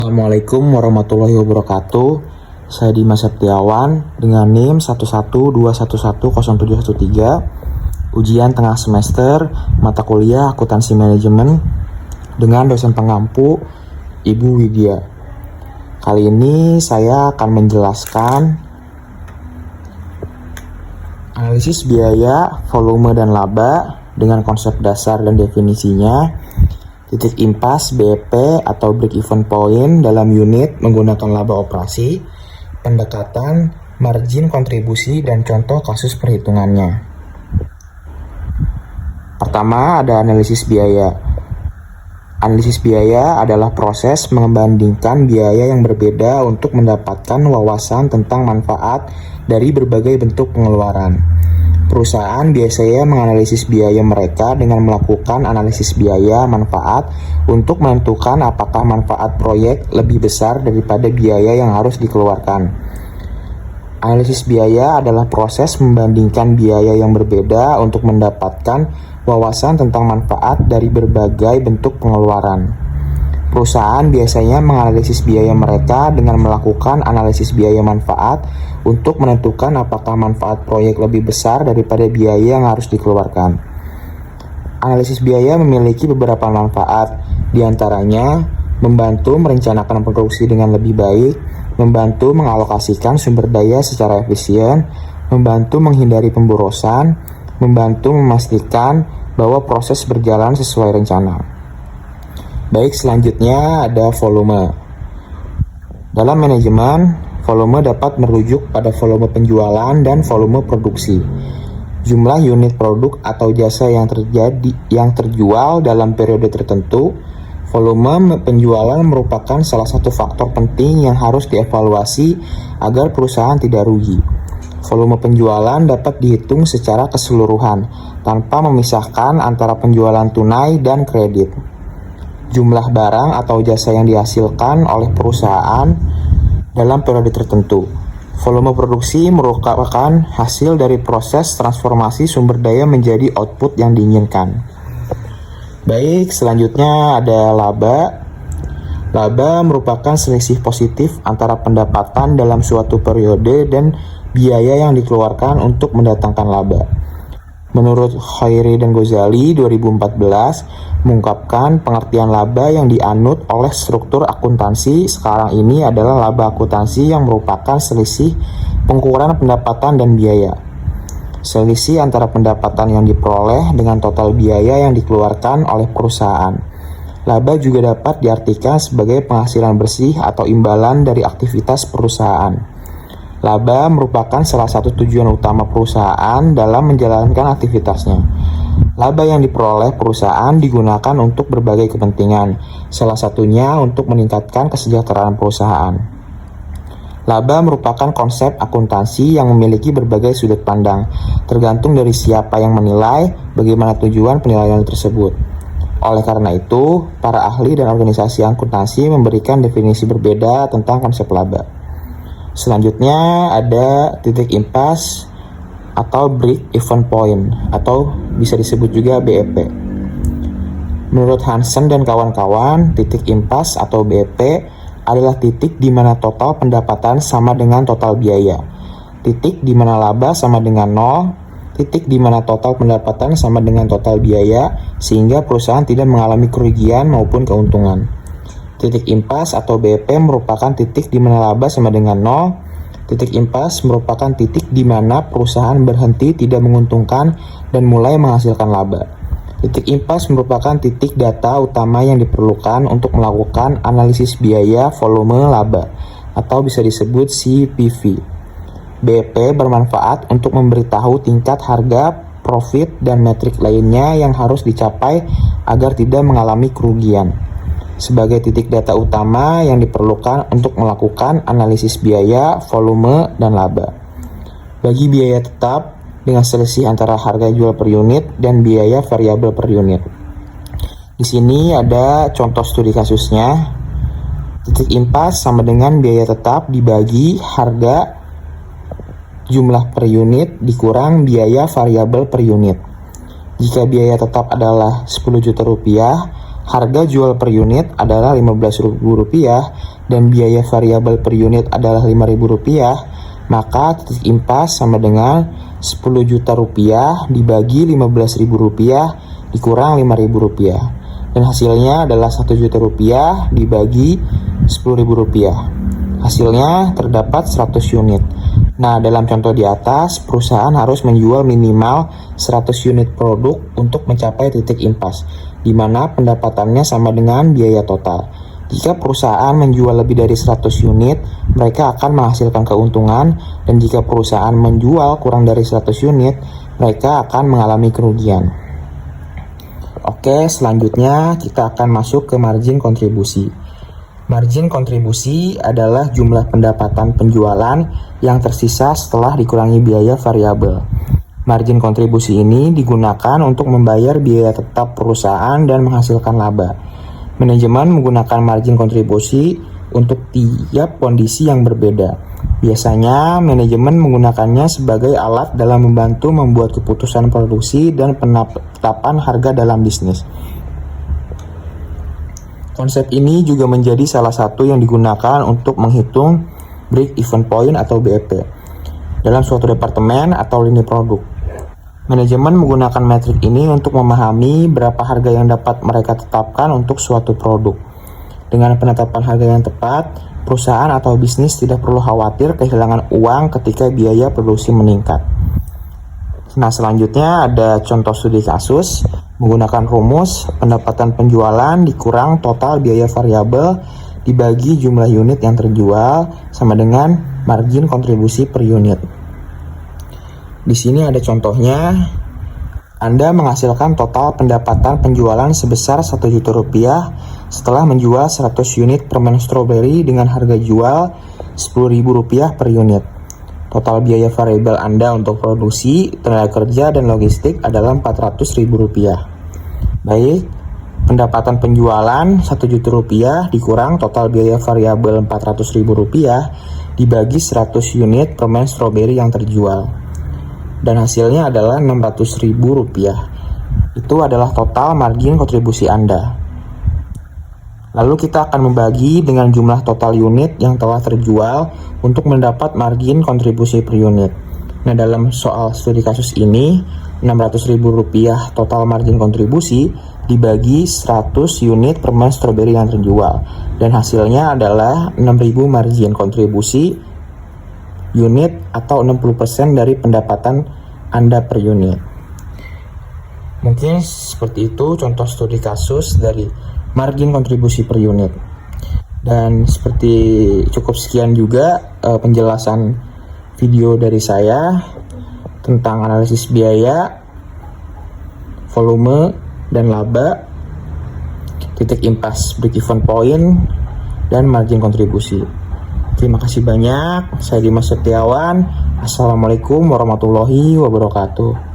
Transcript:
Assalamualaikum warahmatullahi wabarakatuh. Saya Dimas Septiawan dengan NIM 112110713. Ujian tengah semester mata kuliah akuntansi manajemen dengan dosen pengampu Ibu Widya. Kali ini saya akan menjelaskan analisis biaya, volume, dan laba dengan konsep dasar dan definisinya, titik impas BEP atau break even point dalam unit menggunakan laba operasi, pendekatan margin kontribusi, dan contoh kasus perhitungannya. Pertama, ada analisis biaya. Analisis biaya adalah proses membandingkan biaya yang berbeda untuk mendapatkan wawasan tentang manfaat dari berbagai bentuk pengeluaran. Perusahaan biasanya menganalisis biaya mereka dengan melakukan analisis biaya manfaat untuk menentukan apakah manfaat proyek lebih besar daripada biaya yang harus dikeluarkan. Analisis biaya adalah proses membandingkan biaya yang berbeda untuk mendapatkan wawasan tentang manfaat dari berbagai bentuk pengeluaran. Perusahaan biasanya menganalisis biaya mereka dengan melakukan analisis biaya manfaat untuk menentukan apakah manfaat proyek lebih besar daripada biaya yang harus dikeluarkan. Analisis biaya memiliki beberapa manfaat, diantaranya membantu merencanakan produksi dengan lebih baik, membantu mengalokasikan sumber daya secara efisien, membantu menghindari pemborosan, membantu memastikan bahwa proses berjalan sesuai rencana. Baik, selanjutnya ada volume. Dalam manajemen, volume dapat merujuk pada volume penjualan dan volume produksi. Jumlah unit produk atau jasa yang terjual dalam periode tertentu. Volume penjualan merupakan salah satu faktor penting yang harus dievaluasi agar perusahaan tidak rugi. Volume penjualan dapat dihitung secara keseluruhan tanpa memisahkan antara penjualan tunai dan kredit. Jumlah barang atau jasa yang dihasilkan oleh perusahaan dalam periode tertentu. Volume produksi merupakan hasil dari proses transformasi sumber daya menjadi output yang diinginkan. Baik, selanjutnya ada laba. Laba merupakan selisih positif antara pendapatan dalam suatu periode dan biaya yang dikeluarkan untuk mendatangkan laba. Menurut Khairi dan Ghazali 2014 mengungkapkan pengertian laba yang dianut oleh struktur akuntansi sekarang ini adalah laba akuntansi yang merupakan selisih pengukuran pendapatan dan biaya. Selisih antara pendapatan yang diperoleh dengan total biaya yang dikeluarkan oleh perusahaan. Laba juga dapat diartikan sebagai penghasilan bersih atau imbalan dari aktivitas perusahaan. Laba merupakan salah satu tujuan utama perusahaan dalam menjalankan aktivitasnya. Laba yang diperoleh perusahaan digunakan untuk berbagai kepentingan, salah satunya untuk meningkatkan kesejahteraan perusahaan. Laba merupakan konsep akuntansi yang memiliki berbagai sudut pandang, tergantung dari siapa yang menilai bagaimana tujuan penilaian tersebut. Oleh karena itu, para ahli dan organisasi akuntansi memberikan definisi berbeda tentang konsep laba. Selanjutnya ada titik impas atau break even point atau bisa disebut juga BEP. Menurut Hansen dan kawan-kawan, titik impas atau BEP adalah titik di mana total pendapatan sama dengan total biaya, titik di mana laba sama dengan 0, titik di mana total pendapatan sama dengan total biaya sehingga perusahaan tidak mengalami kerugian maupun keuntungan. Titik impas atau BEP merupakan titik di mana laba sama dengan 0. Titik impas merupakan titik di mana perusahaan berhenti tidak menguntungkan dan mulai menghasilkan laba. Titik impas merupakan titik data utama yang diperlukan untuk melakukan analisis biaya volume laba atau bisa disebut CPV. BEP bermanfaat untuk memberitahu tingkat harga, profit, dan metrik lainnya yang harus dicapai agar tidak mengalami kerugian. Sebagai titik data utama yang diperlukan untuk melakukan analisis biaya, volume, dan laba. Bagi biaya tetap dengan selisih antara harga jual per unit dan biaya variabel per unit. Di sini ada contoh studi kasusnya. Titik impas sama dengan biaya tetap dibagi harga jumlah per unit dikurang biaya variabel per unit. Jika biaya tetap adalah 10 juta rupiah, harga jual per unit adalah Rp15.000 dan biaya variabel per unit adalah Rp5.000, maka titik impas sama dengan Rp10 juta dibagi Rp15.000 dikurang Rp5.000, dan hasilnya adalah Rp1 juta dibagi Rp10.000. Hasilnya terdapat 100 unit. Nah, dalam contoh di atas, perusahaan harus menjual minimal 100 unit produk untuk mencapai titik impas, di mana pendapatannya sama dengan biaya total. Jika perusahaan menjual lebih dari 100 unit, mereka akan menghasilkan keuntungan, dan jika perusahaan menjual kurang dari 100 unit, mereka akan mengalami kerugian. Oke, selanjutnya kita akan masuk ke margin kontribusi. Margin kontribusi adalah jumlah pendapatan penjualan yang tersisa setelah dikurangi biaya variabel. Margin kontribusi ini digunakan untuk membayar biaya tetap perusahaan dan menghasilkan laba. Manajemen menggunakan margin kontribusi untuk tiap kondisi yang berbeda. Biasanya, manajemen menggunakannya sebagai alat dalam membantu membuat keputusan produksi dan penetapan harga dalam bisnis. Konsep ini juga menjadi salah satu yang digunakan untuk menghitung break-even point atau BEP dalam suatu departemen atau lini produk. Manajemen menggunakan metrik ini untuk memahami berapa harga yang dapat mereka tetapkan untuk suatu produk. Dengan penetapan harga yang tepat, perusahaan atau bisnis tidak perlu khawatir kehilangan uang ketika biaya produksi meningkat. Nah, selanjutnya ada contoh studi kasus menggunakan rumus pendapatan penjualan dikurang total biaya variabel dibagi jumlah unit yang terjual sama dengan margin kontribusi per unit. Di sini ada contohnya. Anda menghasilkan total pendapatan penjualan sebesar Rp1 juta setelah menjual 100 unit permen stroberi dengan harga jual Rp10.000 per unit. Total biaya variabel Anda untuk produksi, tenaga kerja, dan logistik adalah Rp400.000. Baik, pendapatan penjualan Rp1 juta dikurang total biaya variabel Rp400.000 dibagi 100 unit permen stroberi yang terjual. Dan hasilnya adalah Rp600.000. Itu adalah total margin kontribusi Anda. Lalu kita akan membagi dengan jumlah total unit yang telah terjual untuk mendapat margin kontribusi per unit. Nah, dalam soal studi kasus ini, Rp600.000 total margin kontribusi dibagi 100 unit permen stroberi yang terjual. Dan hasilnya adalah 6.000 margin kontribusi unit atau 60% dari pendapatan Anda per unit. Mungkin seperti itu contoh studi kasus dari margin kontribusi per unit. Dan seperti cukup sekian juga penjelasan video dari saya tentang analisis biaya, volume, dan laba, titik impas, break-even point, dan margin kontribusi. Terima kasih banyak. Saya Dimas Setiawan. Assalamualaikum warahmatullahi wabarakatuh.